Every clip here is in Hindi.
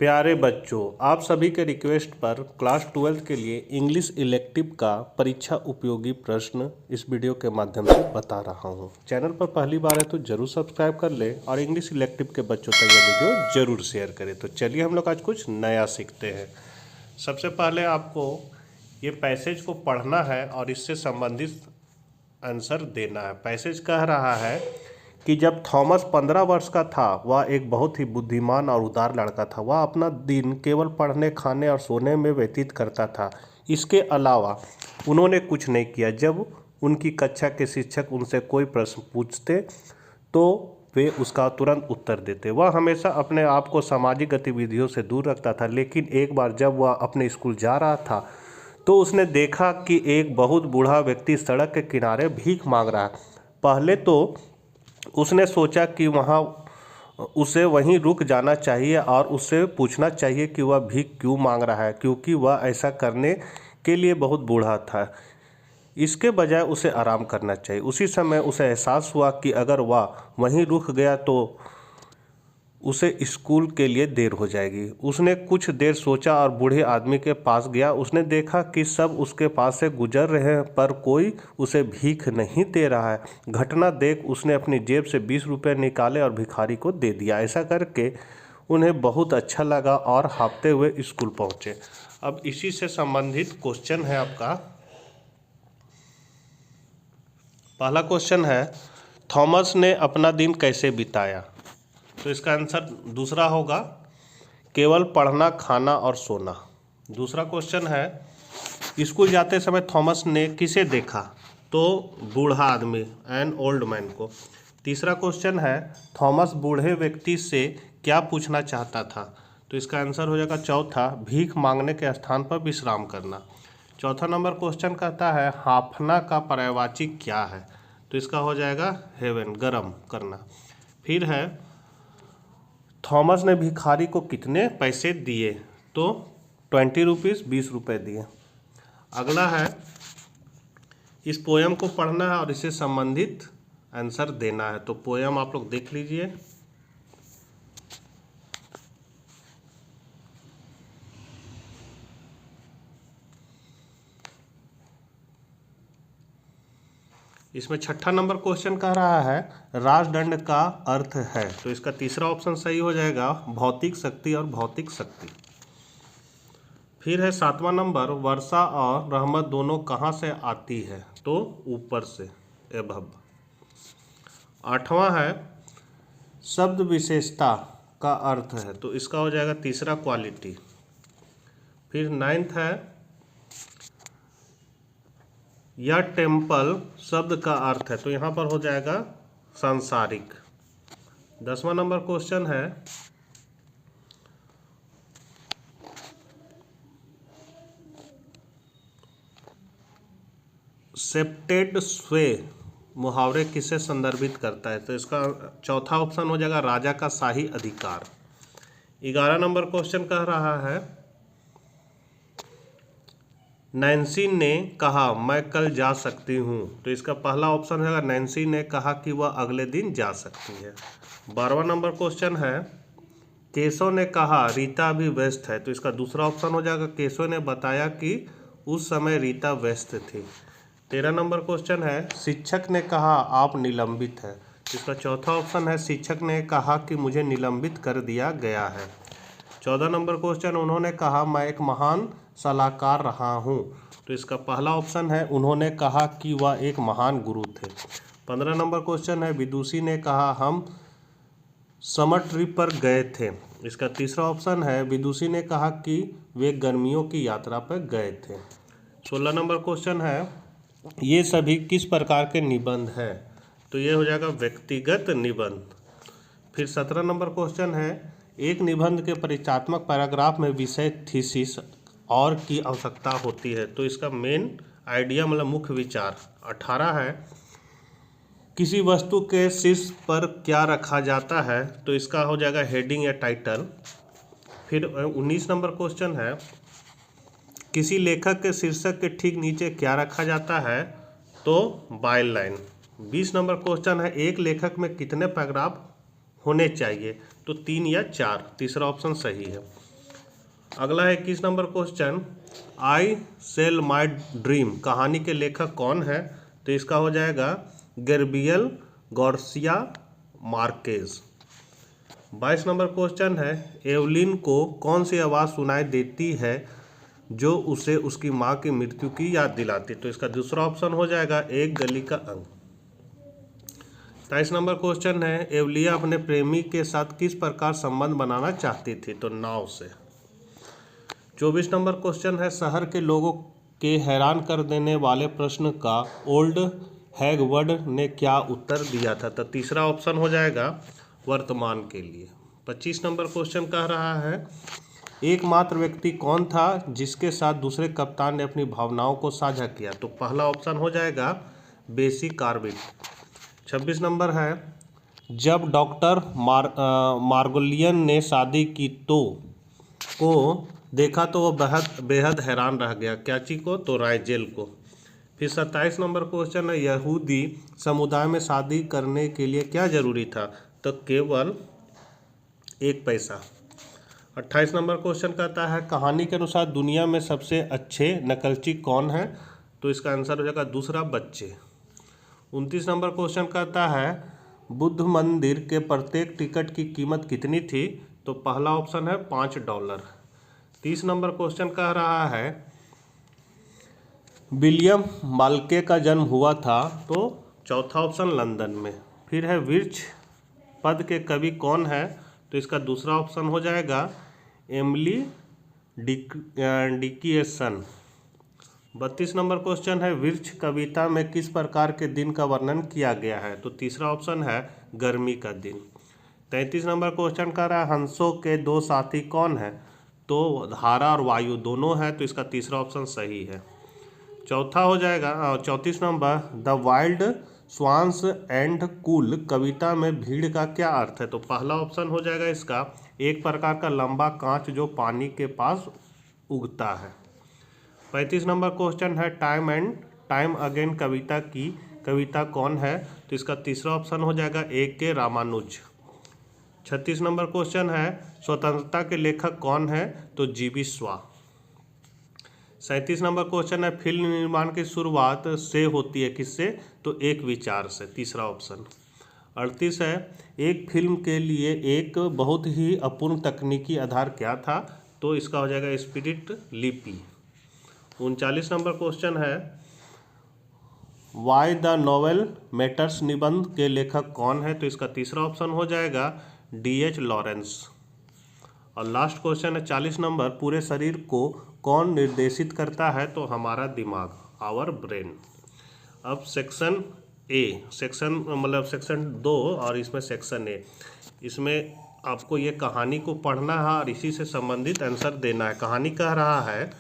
प्यारे बच्चों, आप सभी के रिक्वेस्ट पर क्लास 12 के लिए इंग्लिश इलेक्टिव का परीक्षा उपयोगी प्रश्न इस वीडियो के माध्यम से बता रहा हूं। चैनल पर पहली बार है तो जरूर सब्सक्राइब कर लें और इंग्लिश इलेक्टिव के बच्चों तक यह वीडियो जरूर शेयर करें। तो चलिए हम लोग आज कुछ नया सीखते हैं। सबसे पहले आपको ये पैसेज को पढ़ना है और इससे संबंधित आंसर देना है। पैसेज कह रहा है कि जब थॉमस 15 वर्ष का था, वह एक बहुत ही बुद्धिमान और उदार लड़का था। वह अपना दिन केवल पढ़ने, खाने और सोने में व्यतीत करता था। इसके अलावा उन्होंने कुछ नहीं किया। जब उनकी कक्षा के शिक्षक उनसे कोई प्रश्न पूछते तो वे उसका तुरंत उत्तर देते। वह हमेशा अपने आप को सामाजिक गतिविधियों से दूर रखता था। लेकिन एक बार जब वह अपने स्कूल जा रहा था तो उसने देखा कि एक बहुत बूढ़ा व्यक्ति सड़क के किनारे भीख मांग रहा है। पहले तो उसने सोचा कि उसे वहीं रुक जाना चाहिए और उससे पूछना चाहिए कि वह भीख क्यों मांग रहा है, क्योंकि वह ऐसा करने के लिए बहुत बूढ़ा था। इसके बजाय उसे आराम करना चाहिए। उसी समय उसे एहसास हुआ कि अगर वह वहीं रुक गया तो उसे स्कूल के लिए देर हो जाएगी। उसने कुछ देर सोचा और बूढ़े आदमी के पास गया। उसने देखा कि सब उसके पास से गुजर रहे हैं पर कोई उसे भीख नहीं दे रहा है। घटना देख उसने अपनी जेब से 20 रुपये निकाले और भिखारी को दे दिया। ऐसा करके उन्हें बहुत अच्छा लगा और हाँफते हुए स्कूल पहुँचे। अब इसी से संबंधित क्वेश्चन है आपका। पहला क्वेश्चन है, थॉमस ने अपना दिन कैसे बिताया? तो इसका आंसर दूसरा होगा, केवल पढ़ना, खाना और सोना। दूसरा क्वेश्चन है, स्कूल जाते समय थॉमस ने किसे देखा? तो बूढ़ा आदमी, एन ओल्ड मैन को। तीसरा क्वेश्चन है, थॉमस बूढ़े व्यक्ति से क्या पूछना चाहता था? तो इसका आंसर हो जाएगा चौथा, भीख मांगने के स्थान पर विश्राम करना। चौथा नंबर क्वेश्चन कहता है, हाँफना का पर्यायवाची क्या है? तो इसका हो जाएगा हेवन, गर्म करना। फिर है, थॉमस ने भिखारी को कितने पैसे दिए? तो 20 रुपीज़, 20 रुपये दिए। अगला है, इस पोयम को पढ़ना है और इससे संबंधित आंसर देना है। तो पोयम आप लोग देख लीजिए। इसमें छठा नंबर क्वेश्चन कह रहा है, राजदंड का अर्थ है। तो इसका तीसरा ऑप्शन सही हो जाएगा, भौतिक शक्ति और भौतिक शक्ति। फिर है सातवां नंबर, वर्षा और रहमत दोनों कहाँ से आती है? तो ऊपर से, एभव। आठवां है, शब्द विशेषता का अर्थ है। तो इसका हो जाएगा तीसरा, क्वालिटी। फिर 9th है, यह टेम्पल शब्द का अर्थ है। तो यहाँ पर हो जाएगा सांसारिक। 10वां नंबर क्वेश्चन है, सेप्टेड स्वे मुहावरे किसे संदर्भित करता है? तो इसका चौथा ऑप्शन हो जाएगा, राजा का शाही अधिकार। 11 नंबर क्वेश्चन कह रहा है, नैन्सी ने कहा मैं कल जा सकती हूँ। तो इसका पहला ऑप्शन है, नैन्सी ने कहा कि वह अगले दिन जा सकती है। 12वां नंबर क्वेश्चन है, केशव ने कहा रीता अभी व्यस्त है। तो इसका दूसरा ऑप्शन हो जाएगा, केशव ने बताया कि उस समय रीता व्यस्त थी। 13 नंबर क्वेश्चन है, शिक्षक ने कहा आप निलंबित हैं। इसका चौथा ऑप्शन है, शिक्षक ने कहा कि मुझे निलंबित कर दिया गया है। 14 नंबर क्वेश्चन, उन्होंने कहा मैं एक महान सलाहकार रहा हूँ। तो इसका पहला ऑप्शन है, उन्होंने कहा कि वह एक महान गुरु थे। 15 नंबर क्वेश्चन है, विदुषी ने कहा हम समर ट्रिप पर गए थे। इसका तीसरा ऑप्शन है, विदुषी ने कहा कि वे गर्मियों की यात्रा पर गए थे। 16 नंबर क्वेश्चन है, ये सभी किस प्रकार के निबंध हैं? तो ये हो जाएगा व्यक्तिगत निबंध। फिर 17 नंबर क्वेश्चन है, एक निबंध के परिचयात्मक पैराग्राफ में विषय, थीसिस और की आवश्यकता होती है। तो इसका मेन आइडिया मतलब मुख्य विचार। 18 है, किसी वस्तु के शीर्ष पर क्या रखा जाता है? तो इसका हो जाएगा हेडिंग या टाइटल। फिर 19 नंबर क्वेश्चन है, किसी लेखक के शीर्षक के ठीक नीचे क्या रखा जाता है? तो बाय लाइन। 20 नंबर क्वेश्चन है, एक लेखक में कितने पैराग्राफ होने चाहिए? तो 3 या 4, तीसरा ऑप्शन सही है। अगला है 21 number question, I sell my dream कहानी के लेखक कौन है? तो इसका हो जाएगा Gabriel Garcia Marquez. 22 number question है, एवलिन को कौन सी आवाज़ सुनाई देती है जो उसे उसकी माँ की मृत्यु की याद दिलाती? तो इसका दूसरा ऑप्शन हो जाएगा एक गली का अंक। 23 नंबर क्वेश्चन है, एवलिया अपने प्रेमी के साथ किस प्रकार संबंध बनाना चाहती थी? तो नाव से। 24 नंबर क्वेश्चन है, शहर के लोगों के हैरान कर देने वाले प्रश्न का ओल्ड हैगवर्ड ने क्या उत्तर दिया था? तो तीसरा ऑप्शन हो जाएगा वर्तमान के लिए। 25 नंबर क्वेश्चन कह रहा है, एकमात्र व्यक्ति कौन था जिसके साथ दूसरे कप्तान ने अपनी भावनाओं को साझा किया? तो पहला ऑप्शन हो जाएगा बेसी कार्बिट। 26 नंबर है, जब डॉक्टर मार्गोलियन ने शादी की को देखा तो वो बेहद हैरान रह गया। क्या चीज को? तो राइजेल को। फिर 27 नंबर क्वेश्चन है, यहूदी समुदाय में शादी करने के लिए क्या जरूरी था? तो केवल 1 पैसा। 28 नंबर क्वेश्चन कहता है, कहानी के अनुसार दुनिया में सबसे अच्छे नकलची कौन है? तो इसका आंसर हो जाएगा दूसरा, बच्चे। 29 नंबर क्वेश्चन कहता है, बुद्ध मंदिर के प्रत्येक टिकट की कीमत कितनी थी? तो पहला ऑप्शन है $5। 30 नंबर क्वेश्चन कह रहा है, विलियम माल्के का जन्म हुआ था? तो चौथा ऑप्शन लंदन में। फिर है, वृक्ष पद के कवि कौन है? तो इसका दूसरा ऑप्शन हो जाएगा एमिली डिकिंसन। 32 नंबर क्वेश्चन है, वृक्ष कविता में किस प्रकार के दिन का वर्णन किया गया है? तो तीसरा ऑप्शन है गर्मी का दिन। 33 नंबर क्वेश्चन कर रहा है, हंसों के 2 साथी कौन है? तो धारा और वायु दोनों है, तो इसका तीसरा ऑप्शन सही है। चौथा हो जाएगा 34 number, the wild swans and Coole कविता में भीड़ का क्या अर्थ है? तो पहला ऑप्शन हो जाएगा इसका एक प्रकार का लंबा कांच जो पानी के पास उगता है। 35 नंबर क्वेश्चन है, टाइम अगेन कविता कौन है? तो इसका तीसरा ऑप्शन हो जाएगा A.K. रामानुज। 36 नंबर क्वेश्चन है, स्वतंत्रता के लेखक कौन है? तो G.B. स्वा। 37 नंबर क्वेश्चन है, फिल्म निर्माण की शुरुआत से होती है किससे? तो एक विचार से, तीसरा ऑप्शन। 38 है, एक फिल्म के लिए एक बहुत ही अपूर्ण तकनीकी आधार क्या था? तो इसका हो जाएगा स्पिरिट लिपि। 39 नंबर क्वेश्चन है, वाई द नोवेल मैटर्स निबंध के लेखक कौन है? तो इसका तीसरा ऑप्शन हो जाएगा D.H. लॉरेंस। और लास्ट क्वेश्चन है 40 नंबर, पूरे शरीर को कौन निर्देशित करता है? तो हमारा दिमाग, आवर ब्रेन। अब सेक्शन सेक्शन 2 और इसमें सेक्शन ए, इसमें आपको ये कहानी को पढ़ना है और इसी से संबंधित आंसर देना है। कहानी कह रहा है,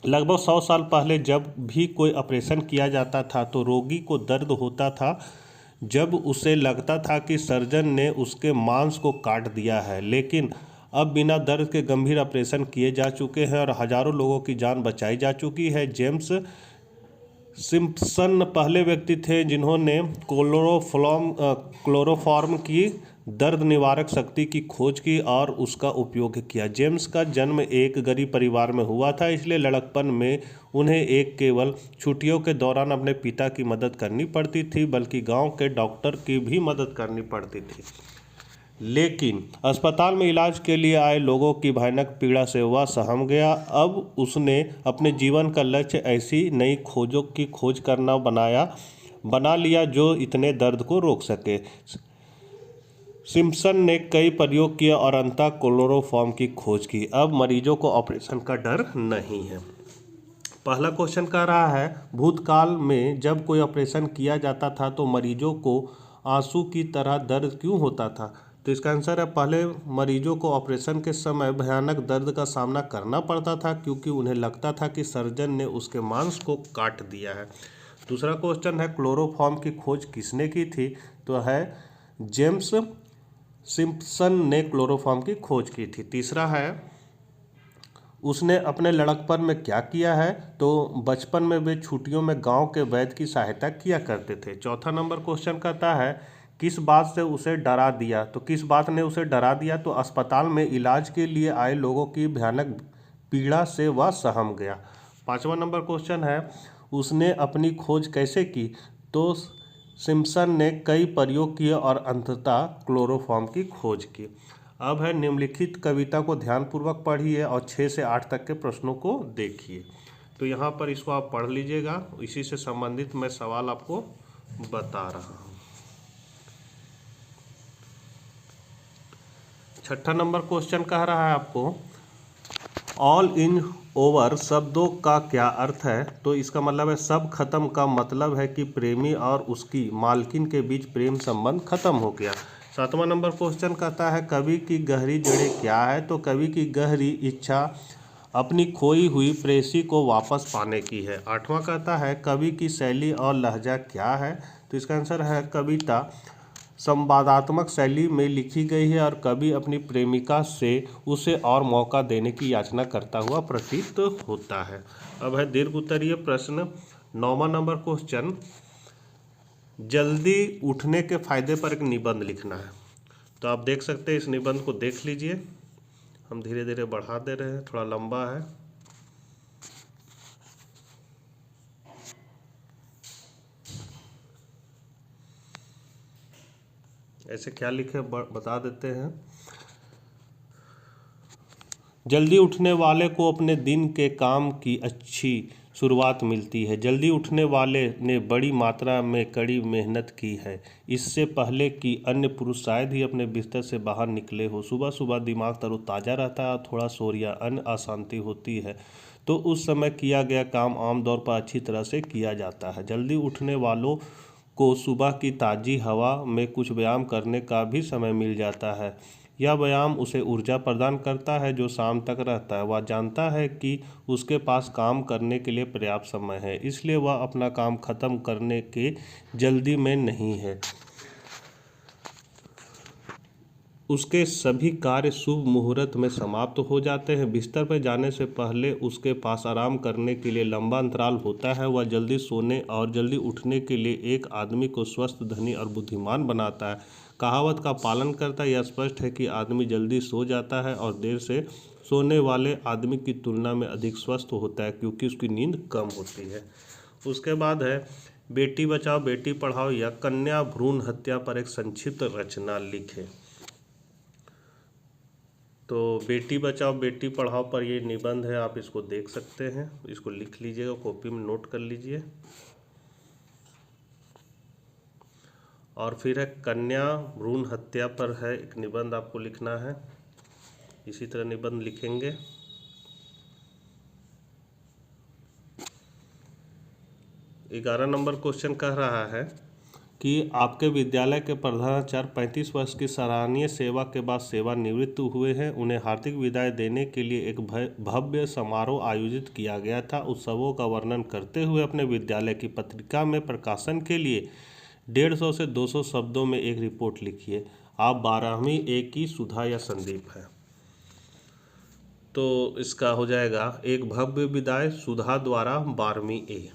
लगभग 100 साल पहले जब भी कोई ऑपरेशन किया जाता था तो रोगी को दर्द होता था जब उसे लगता था कि सर्जन ने उसके मांस को काट दिया है, लेकिन अब बिना दर्द के गंभीर ऑपरेशन किए जा चुके हैं और हजारों लोगों की जान बचाई जा चुकी है। जेम्स सिम्पसन पहले व्यक्ति थे जिन्होंने क्लोरोफॉर्म की दर्द निवारक शक्ति की खोज की और उसका उपयोग किया। जेम्स का जन्म एक गरीब परिवार में हुआ था, इसलिए लड़कपन में उन्हें एक केवल छुट्टियों के दौरान अपने पिता की मदद करनी पड़ती थी, बल्कि गांव के डॉक्टर की भी मदद करनी पड़ती थी। लेकिन अस्पताल में इलाज के लिए आए लोगों की भयानक पीड़ा से वह सहम गया। अब उसने अपने जीवन का लक्ष्य ऐसी नई खोजों की खोज करना बना लिया जो इतने दर्द को रोक सके। सिम्पसन ने कई प्रयोग किए और अंततः क्लोरोफॉर्म की खोज की। अब मरीजों को ऑपरेशन का डर नहीं है। पहला क्वेश्चन कह रहा है, भूतकाल में जब कोई ऑपरेशन किया जाता था तो मरीजों को आंसू की तरह दर्द क्यों होता था? तो इसका आंसर है, पहले मरीजों को ऑपरेशन के समय भयानक दर्द का सामना करना पड़ता था क्योंकि उन्हें लगता था कि सर्जन ने उसके मांस को काट दिया है। दूसरा क्वेश्चन है, क्लोरोफॉर्म की खोज किसने की थी? तो है जेम्स सिम्पसन ने क्लोरोफॉर्म की खोज की थी। तीसरा है, उसने अपने लड़कपन में क्या किया है? तो बचपन में वे छुट्टियों में गांव के वैद्य की सहायता किया करते थे। चौथा नंबर क्वेश्चन कहता है, किस बात से उसे डरा दिया? तो किस बात ने उसे डरा दिया? तो अस्पताल में इलाज के लिए आए लोगों की भयानक पीड़ा से वह सहम गया। 5वां नंबर क्वेश्चन है, उसने अपनी खोज कैसे की? तो सिम्पसन ने कई प्रयोग किए और अंततः क्लोरोफॉर्म की खोज की। अब है निम्नलिखित कविता को ध्यानपूर्वक पढ़िए और 6 से 8 तक के प्रश्नों को देखिए। तो यहाँ पर इसको आप पढ़ लीजिएगा, इसी से संबंधित मैं सवाल आपको बता रहा हूँ। 6ठा नंबर क्वेश्चन कह रहा है आपको, ऑल इन ओवर शब्दों का क्या अर्थ है? तो इसका मतलब है सब खत्म का मतलब है कि प्रेमी और उसकी मालकिन के बीच प्रेम संबंध खत्म हो गया। 7वां नंबर क्वेश्चन कहता है कवि की गहरी जड़ें क्या है? तो कवि की गहरी इच्छा अपनी खोई हुई प्रेयसी को वापस पाने की है। 8वां कहता है कवि की शैली और लहजा क्या है? तो इसका आंसर है कविता संवादात्मक शैली में लिखी गई है और कवि अपनी प्रेमिका से उसे और मौका देने की याचना करता हुआ प्रतीत होता है। अब है दीर्घ उत्तरीय प्रश्न। 9वां नंबर क्वेश्चन, जल्दी उठने के फायदे पर एक निबंध लिखना है। तो आप देख सकते हैं, इस निबंध को देख लीजिए। हम धीरे धीरे बढ़ा दे रहे हैं, थोड़ा लंबा है। ऐसे क्या लिखे बता देते हैं। जल्दी उठने वाले को अपने दिन के काम की अच्छी शुरुआत मिलती है। जल्दी उठने वाले ने बड़ी मात्रा में कड़ी मेहनत की है, इससे पहले कि अन्य पुरुष शायद ही अपने बिस्तर से बाहर निकले हो। सुबह सुबह दिमाग तरोताज़ा रहता है और थोड़ा शोर या अन्य अशांति होती है, तो उस समय किया गया काम आमतौर पर अच्छी तरह से किया जाता है। जल्दी उठने वालों को सुबह की ताज़ी हवा में कुछ व्यायाम करने का भी समय मिल जाता है। यह व्यायाम उसे ऊर्जा प्रदान करता है जो शाम तक रहता है। वह जानता है कि उसके पास काम करने के लिए पर्याप्त समय है, इसलिए वह अपना काम खत्म करने के जल्दी में नहीं है। उसके सभी कार्य शुभ मुहूर्त में समाप्त हो जाते हैं। बिस्तर पर जाने से पहले उसके पास आराम करने के लिए लंबा अंतराल होता है। वह जल्दी सोने और जल्दी उठने के लिए एक आदमी को स्वस्थ, धनी और बुद्धिमान बनाता है। कहावत का पालन करता है। यह स्पष्ट है कि आदमी जल्दी सो जाता है और देर से सोने वाले आदमी की तुलना में अधिक स्वस्थ होता है, क्योंकि उसकी नींद कम होती है। उसके बाद है बेटी बचाओ बेटी पढ़ाओ या कन्या भ्रूण हत्या पर एक संक्षिप्त रचना लिखें। तो बेटी बचाओ बेटी पढ़ाओ पर ये निबंध है, आप इसको देख सकते हैं। इसको लिख लीजिएगा, कॉपी में नोट कर लीजिए। और फिर है कन्या भ्रूण हत्या पर है एक निबंध आपको लिखना है। इसी तरह निबंध लिखेंगे। ग्यारह नंबर क्वेश्चन कह रहा है कि आपके विद्यालय के प्रधानाचार्य 35 वर्ष की सराहनीय सेवा के बाद सेवानिवृत्त हुए हैं। उन्हें हार्दिक विदाई देने के लिए एक भव्य समारोह आयोजित किया गया था। उत्सवों का वर्णन करते हुए अपने विद्यालय की पत्रिका में प्रकाशन के लिए 150 से 200 शब्दों में एक रिपोर्ट लिखिए। आप 12वीं ए की सुधा या संदीप है। तो इसका हो जाएगा एक भव्य विदाई, सुधा द्वारा 12वीं ए।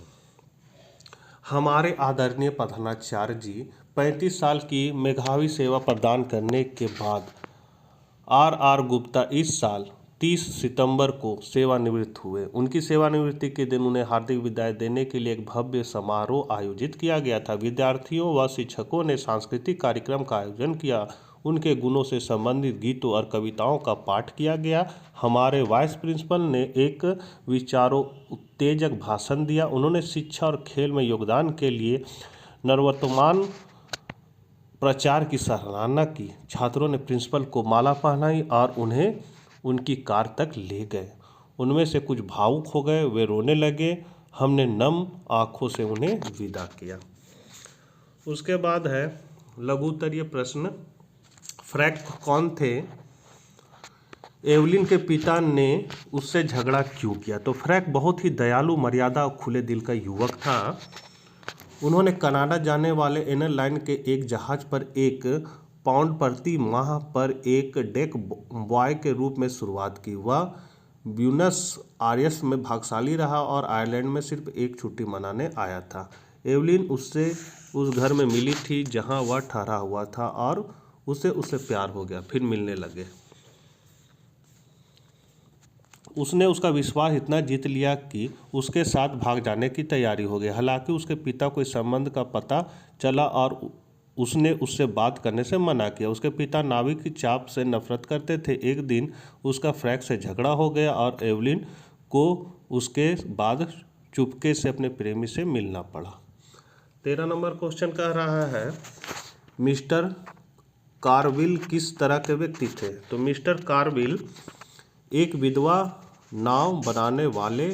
हमारे आदरणीय प्रधानाचार्य जी 35 साल की मेधावी सेवा प्रदान करने के बाद आर गुप्ता इस साल 30 सितंबर को सेवानिवृत्त हुए। उनकी सेवानिवृत्ति के दिन उन्हें हार्दिक विदाई देने के लिए एक भव्य समारोह आयोजित किया गया था। विद्यार्थियों व शिक्षकों ने सांस्कृतिक कार्यक्रम का आयोजन किया। उनके गुणों से संबंधित गीतों और कविताओं का पाठ किया गया। हमारे वाइस प्रिंसिपल ने एक विचारोत्तेजक भाषण दिया। उन्होंने शिक्षा और खेल में योगदान के लिए नववर्तमान प्रचार की सराहना की। छात्रों ने प्रिंसिपल को माला पहनाई और उन्हें उनकी कार तक ले गए। उनमें से कुछ भावुक हो गए, वे रोने लगे। हमने नम आंखों से उन्हें विदा किया। उसके बाद है लघु उत्तरीय प्रश्न, फ्रैंक कौन थे? एवलिन के पिता ने उससे झगड़ा क्यों किया? तो फ्रैंक बहुत ही दयालु, मर्यादा और खुले दिल का युवक था। उन्होंने कनाडा जाने वाले एनर लाइन के एक जहाज पर £1 प्रति माह पर एक डेक बॉय के रूप में शुरुआत की। वह ब्यूनस आयर्स में भाग्यशाली रहा और आयरलैंड में सिर्फ एक छुट्टी मनाने आया था। एवलिन उससे उस घर में मिली थी जहां वह ठहरा हुआ था और उससे प्यार हो गया, फिर मिलने लगे। उसने उसका विश्वास इतना जीत लिया कि उसके साथ भाग जाने की तैयारी हो गई। हालांकि उसके पिता को इस संबंध का पता चला और उसने उससे बात करने से मना किया। उसके पिता नाविक की चाप से नफरत करते थे। एक दिन उसका फ्रैंक से झगड़ा हो गया और एवलिन को उसके बाद चुपके से अपने प्रेमी से मिलना पड़ा। 13 नंबर क्वेश्चन कह रहा है मिस्टर कार्विल किस तरह के व्यक्ति थे। तो मिस्टर कार्विल एक विधवा नाव बनाने वाले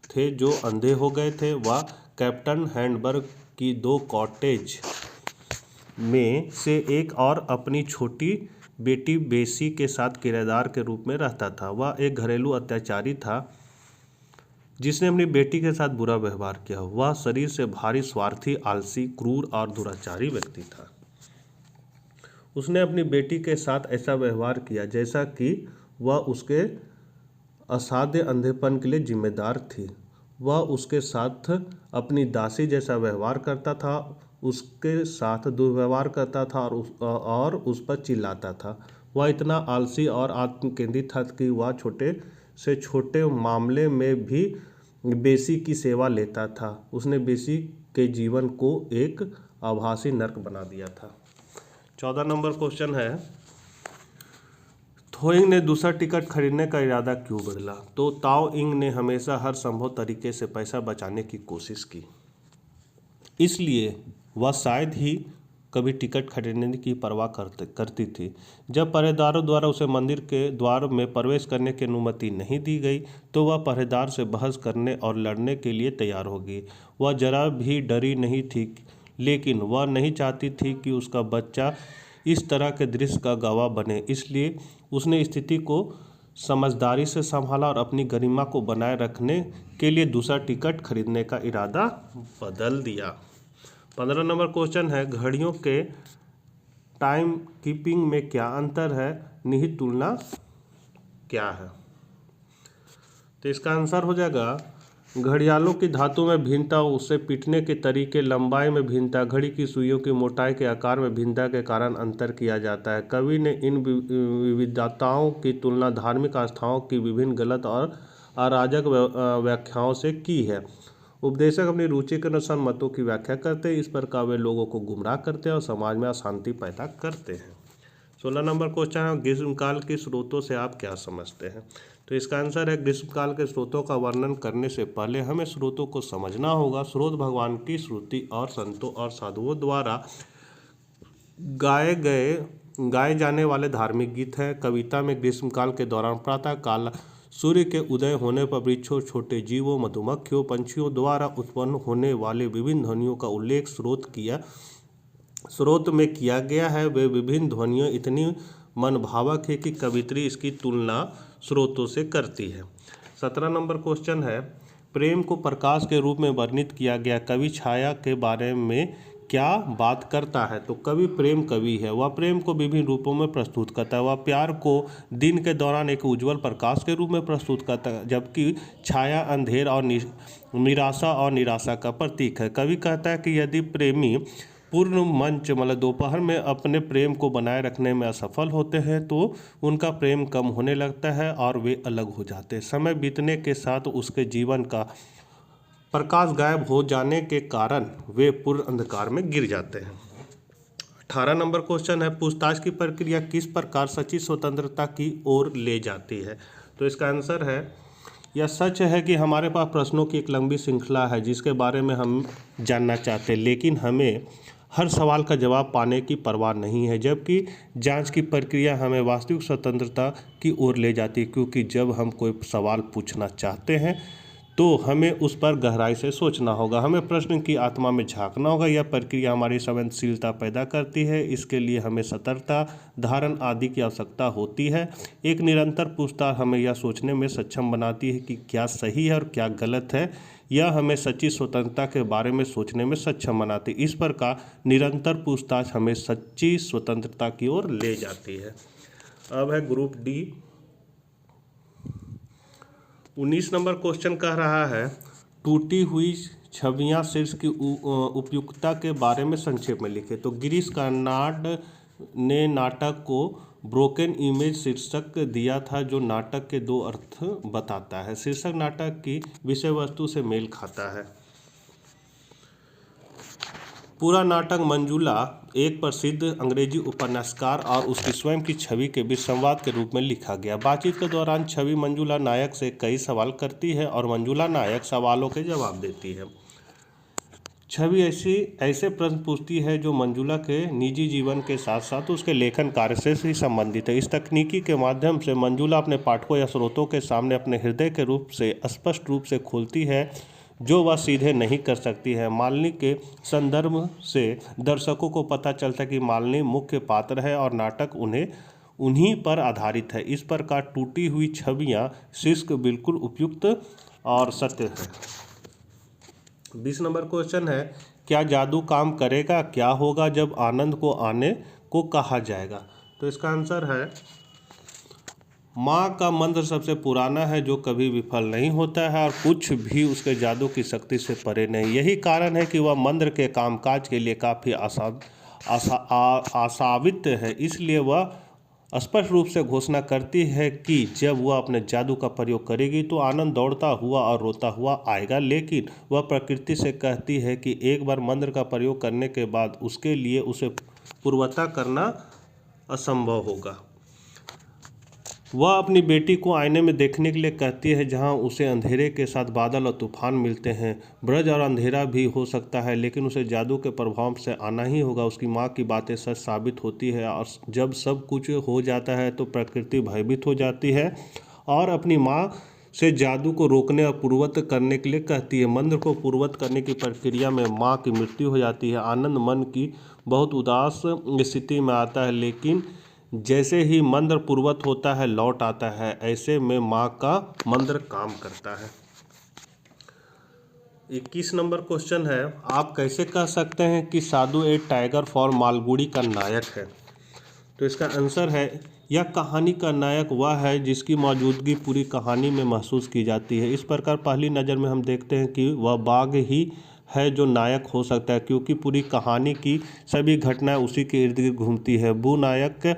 थे जो अंधे हो गए थे। वह कैप्टन हैंडबर्ग की 2 कॉटेज में से एक और अपनी छोटी बेटी बेसी के साथ किराएदार के रूप में रहता था। वह एक घरेलू अत्याचारी था जिसने अपनी बेटी के साथ बुरा व्यवहार किया। वह शरीर से भारी, स्वार्थी, आलसी, क्रूर और दुराचारी व्यक्ति था। उसने अपनी बेटी के साथ ऐसा व्यवहार किया जैसा कि वह उसके असाध्य अंधेपन के लिए जिम्मेदार थी। वह उसके साथ अपनी दासी जैसा व्यवहार करता था, उसके साथ दुर्व्यवहार करता था और उस पर चिल्लाता था। वह इतना आलसी और आत्मकेंद्रित था कि वह छोटे से छोटे मामले में भी बेसी की सेवा लेता था। उसने बेसी के जीवन को एक आभासी नर्क बना दिया था। 14 नंबर क्वेश्चन है थोइंग ने दूसरा टिकट खरीदने का इरादा क्यों बदला। तो ताओ इंग ने हमेशा हर संभव तरीके से पैसा बचाने की कोशिश की, इसलिए वह शायद ही कभी टिकट खरीदने की परवाह करती थी। जब पहरेदारों द्वारा उसे मंदिर के द्वार में प्रवेश करने की अनुमति नहीं दी गई तो वह पहरेदार से बहस करने और लड़ने के लिए तैयार हो गई। वह जरा भी डरी नहीं थी, लेकिन वह नहीं चाहती थी कि उसका बच्चा इस तरह के दृश्य का गवाह बने। इसलिए उसने स्थिति को समझदारी से संभाला और अपनी गरिमा को बनाए रखने के लिए दूसरा टिकट खरीदने का इरादा बदल दिया। 15 नंबर क्वेश्चन है घड़ियों के टाइम कीपिंग में क्या अंतर है, निहित तुलना क्या है। तो इसका आंसर हो जाएगा घड़ियालों की धातु में भिन्नता, उससे पीटने के तरीके, लंबाई में भिन्नता, घड़ी की सुइयों की मोटाई के आकार में भिन्नता के कारण अंतर किया जाता है। कवि ने इन विविधताओं की तुलना धार्मिक आस्थाओं की विभिन्न गलत और अराजक व्याख्याओं से की है। उपदेशक अपनी रुचि के अनुसार मतों की व्याख्या करते हैं। इस प्रकार वे लोगों को गुमराह करते हैं और समाज में अशांति पैदा करते हैं। 16 नंबर क्वेश्चन है ग्रीष्मकाल के स्रोतों से आप क्या समझते हैं। तो इसका आंसर है ग्रीष्मकाल के स्रोतों का वर्णन करने से पहले हमें स्रोतों को समझना होगा। स्रोत भगवान की श्रुति और संतों और साधुओं द्वारा गाए जाने वाले धार्मिक गीत हैं। कविता में ग्रीष्मकाल के दौरान प्रातः काल सूर्य के उदय होने पर वृक्षों, छोटे जीवों, मधुमक्खियों, पंछियों द्वारा उत्पन्न होने वाले विभिन्न ध्वनियों का उल्लेख स्रोत में किया गया है। वे विभिन्न ध्वनियाँ इतनी मनभावक है कि कवित्री इसकी तुलना स्रोतों से करती है। 17 नंबर क्वेश्चन है प्रेम को प्रकाश के रूप में वर्णित किया गया। कवि छाया के बारे में क्या बात करता है। तो कवि प्रेम कवि है, वह प्रेम को विभिन्न रूपों में प्रस्तुत करता है। वह प्यार को दिन के दौरान एक उज्जवल प्रकाश के रूप में प्रस्तुत करता है, जबकि छाया अंधेर और निराशा का प्रतीक है। कवि कहता है कि यदि प्रेमी पूर्ण मंच मतलब दोपहर में अपने प्रेम को बनाए रखने में असफल होते हैं तो उनका प्रेम कम होने लगता है और वे अलग हो जाते हैं। समय बीतने के साथ उसके जीवन का प्रकाश गायब हो जाने के कारण वे पूर्ण अंधकार में गिर जाते हैं। 18 नंबर क्वेश्चन है पूछताछ की प्रक्रिया किस प्रकार सच्ची स्वतंत्रता की ओर ले जाती है। तो इसका आंसर है यह सच है कि हमारे पास प्रश्नों की एक लंबी श्रृंखला है जिसके बारे में हम जानना चाहते हैं, लेकिन हमें हर सवाल का जवाब पाने की परवाह नहीं है। जबकि जांच की प्रक्रिया हमें वास्तविक स्वतंत्रता की ओर ले जाती है, क्योंकि जब हम कोई सवाल पूछना चाहते हैं तो हमें उस पर गहराई से सोचना होगा, हमें प्रश्न की आत्मा में झांकना होगा। यह प्रक्रिया हमारी संवेदनशीलता पैदा करती है, इसके लिए हमें सतर्कता, धारण आदि की आवश्यकता होती है। एक निरंतर पूछताछ हमें यह सोचने में सक्षम बनाती है कि क्या सही है और क्या गलत है। यह हमें सच्ची स्वतंत्रता के बारे में सोचने में सक्षम बनाती है। इस प्रकार निरंतर पूछताछ हमें सच्ची स्वतंत्रता की ओर ले जाती है। अब है ग्रुप डी। 19 नंबर क्वेश्चन कह रहा है टूटी हुई छवियां शीर्ष की उपयुक्तता के बारे में संक्षेप में लिखे। तो गिरीश कर्नाड ने नाटक को ब्रोकन इमेज शीर्षक दिया था, जो नाटक के दो अर्थ बताता है। शीर्षक नाटक की विषय वस्तु से मेल खाता है। पूरा नाटक मंजुला एक प्रसिद्ध अंग्रेजी उपन्यासकार और उसकी स्वयं की छवि के बीच संवाद के रूप में लिखा गया। बातचीत के दौरान छवि मंजुला नायक से कई सवाल करती है और मंजुला नायक सवालों के जवाब देती है। छवि ऐसे प्रश्न पूछती है जो मंजुला के निजी जीवन के साथ साथ उसके लेखन कार्य से ही संबंधित है। इस तकनीकी के माध्यम से मंजुला अपने पाठकों या श्रोताओं के सामने अपने हृदय के रूप से स्पष्ट रूप से खोलती है, जो वह सीधे नहीं कर सकती है। मालिनी के संदर्भ से दर्शकों को पता चलता है कि मालिनी मुख्य पात्र है और नाटक उन्हीं पर आधारित है। इस प्रकार टूटी हुई छवियां शीर्षक बिल्कुल उपयुक्त और सत्य है। 20 नंबर क्वेश्चन है, क्या जादू काम करेगा? क्या होगा जब आनंद को आने को कहा जाएगा? तो इसका आंसर है, माँ का मंत्र सबसे पुराना है जो कभी विफल नहीं होता है और कुछ भी उसके जादू की शक्ति से परे नहीं। यही कारण है कि वह मंत्र के कामकाज के लिए काफ़ी आशावित है। इसलिए वह स्पष्ट रूप से घोषणा करती है कि जब वह अपने जादू का प्रयोग करेगी तो आनंद दौड़ता हुआ और रोता हुआ आएगा। लेकिन वह प्रकृति से कहती है कि एक बार मंत्र का प्रयोग करने के बाद उसके लिए उसे पूर्वता करना असंभव होगा। वह अपनी बेटी को आईने में देखने के लिए कहती है, जहां उसे अंधेरे के साथ बादल और तूफान मिलते हैं। ब्रज और अंधेरा भी हो सकता है, लेकिन उसे जादू के प्रभाव से आना ही होगा। उसकी माँ की बातें सच साबित होती है और जब सब कुछ हो जाता है तो प्रकृति भयभीत हो जाती है और अपनी माँ से जादू को रोकने और पूर्वत करने के लिए कहती है। मंत्र को पूर्वत करने की प्रक्रिया में माँ की मृत्यु हो जाती है। आनंद मन की बहुत उदास स्थिति में आता है, लेकिन जैसे ही मंत्र पूर्वत होता है लौट आता है। ऐसे में माँ का मंत्र काम करता है। 21 नंबर क्वेश्चन है, आप कैसे कह सकते हैं कि साधु ए टाइगर फॉर मालगुड़ी का नायक है? तो इसका आंसर है, यह कहानी का नायक वह है जिसकी मौजूदगी पूरी कहानी में महसूस की जाती है। इस प्रकार पहली नज़र में हम देखते हैं कि वह बाघ ही है जो नायक हो सकता है, क्योंकि पूरी कहानी की सभी घटनाएं उसी के इर्द गिर्द घूमती है। भू नायक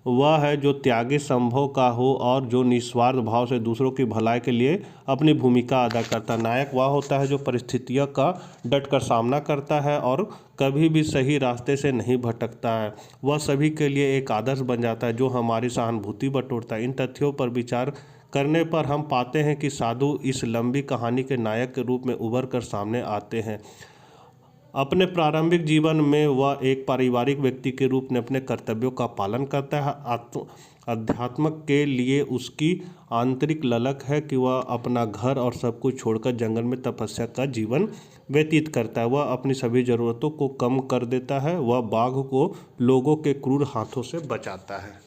वह है जो त्यागी संभव का हो और जो निस्वार्थ भाव से दूसरों की भलाई के लिए अपनी भूमिका अदा करता है। नायक वह होता है जो परिस्थितियों का डटकर सामना करता है और कभी भी सही रास्ते से नहीं भटकता है। वह सभी के लिए एक आदर्श बन जाता है जो हमारी सहानुभूति बटोरता है। इन तथ्यों पर विचार करने पर हम पाते हैं कि साधु इस लंबी कहानी के नायक के रूप में उभर कर सामने आते हैं। अपने प्रारंभिक जीवन में वह एक पारिवारिक व्यक्ति के रूप में अपने कर्तव्यों का पालन करता है। अध्यात्म के लिए उसकी आंतरिक ललक है कि वह अपना घर और सब कुछ छोड़कर जंगल में तपस्या का जीवन व्यतीत करता है। वह अपनी सभी ज़रूरतों को कम कर देता है। वह बाघ को लोगों के क्रूर हाथों से बचाता है।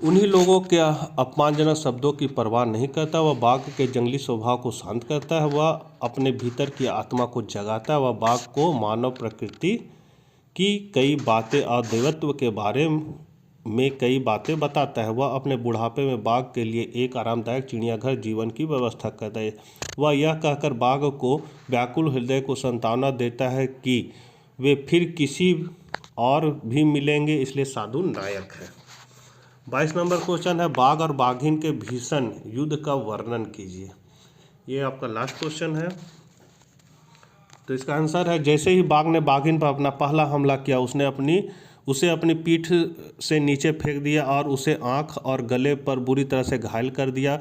उन्हीं लोगों के अपमानजनक शब्दों की परवाह नहीं करता। वह बाघ के जंगली स्वभाव को शांत करता है। वह अपने भीतर की आत्मा को जगाता है। वह बाघ को मानव प्रकृति की कई बातें और देवत्व के बारे में कई बातें बताता है। वह अपने बुढ़ापे में बाघ के लिए एक आरामदायक चिड़ियाघर जीवन की व्यवस्था करता है। वह यह कहकर बाघ को व्याकुल हृदय को सांत्वना देता है कि वे फिर किसी और भी मिलेंगे, इसलिए साधु नायक है। 22 नंबर क्वेश्चन है, बाघ और बाघिन के भीषण युद्ध का वर्णन कीजिए। ये आपका लास्ट क्वेश्चन है। तो इसका आंसर है, जैसे ही बाघ ने बाघिन पर अपना पहला हमला किया, उसे अपनी पीठ से नीचे फेंक दिया और उसे आंख और गले पर बुरी तरह से घायल कर दिया।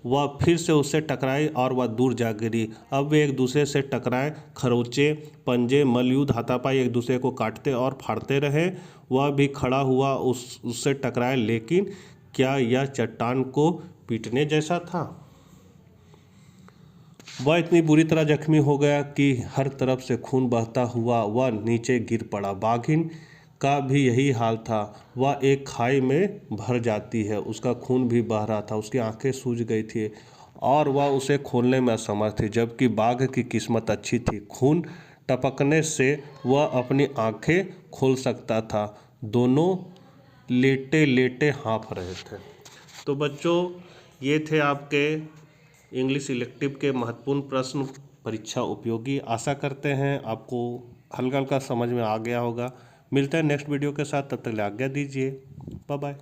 वह फिर से उससे टकराई और वह दूर जा गिरी। अब वे एक दूसरे से टकराए। खरोंचे, पंजे, मल्लयुद्ध, हाथापाई एक दूसरे को काटते और फाड़ते रहे। वह भी खड़ा हुआ उससे टकराया, लेकिन क्या यह चट्टान को पीटने जैसा था? वह इतनी बुरी तरह जख्मी हो गया कि हर तरफ से खून बहता हुआ वह नीचे गिर पड़ा। बाघिन का भी यही हाल था। वह एक खाई में भर जाती है। उसका खून भी बह रहा था। उसकी आंखें सूज गई थी और वह उसे खोलने में असमर्थ थी, जबकि बाघ की किस्मत अच्छी थी। खून टपकने से वह अपनी आंखें खोल सकता था। दोनों लेटे लेटे हाँफ रहे थे। तो बच्चों, ये थे आपके इंग्लिश इलेक्टिव के महत्वपूर्ण प्रश्न परीक्षा उपयोगी। आशा करते हैं आपको हल्का हल्का समझ में आ गया होगा। मिलते हैं नेक्स्ट वीडियो के साथ, तब तक के लिए आज्ञा दीजिए। Bye bye.